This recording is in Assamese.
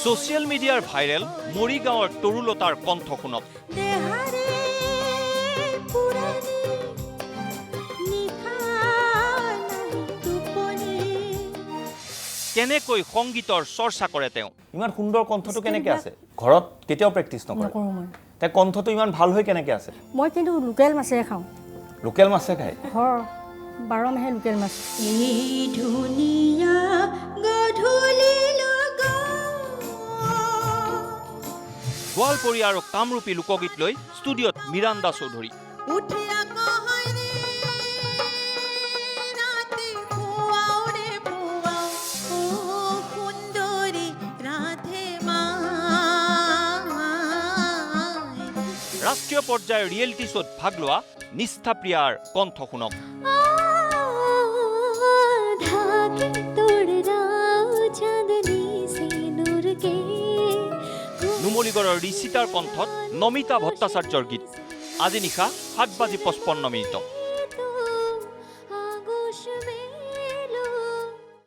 সোশ্যাল মিডিয়াৰ ভাইৰেল মৰিগাঁৱৰ তৰুলতাৰ কণ্ঠ শুনক। কেনেকৈ সংগীতৰ চৰ্চা কৰে তেওঁ। ইমান সুন্দৰ কণ্ঠটো কেনেকৈ আছে? ঘৰত কেতিয়াও প্ৰেক্টিছ নকৰে? তাই কণ্ঠটো ইমান ভাল হৈ কেনেকৈ আছে? মই কিন্তু লোকেল মাছেৰে খাওঁ। লোকেল মাছে খায়? ঘৰ 12 মাহে লোকেল মাছ। গোৱালপৰীয়া আৰু কামৰূপী লোকগীত লৈ ষ্টুডিঅ'ত মিৰান্দা চৌধুৰী। ৰাষ্ট্ৰীয় পৰ্যায়ৰ ৰিয়েলিটি শ্ব'ত ভাগ লোৱা নিষ্ঠা প্ৰিয়াৰ কণ্ঠ শুনক। নুমলীগড়ৰ ঋষিতাৰ কণ্ঠত নমিতা ভট্টাচাৰ্যৰ গীত। আজি নিশা 7:55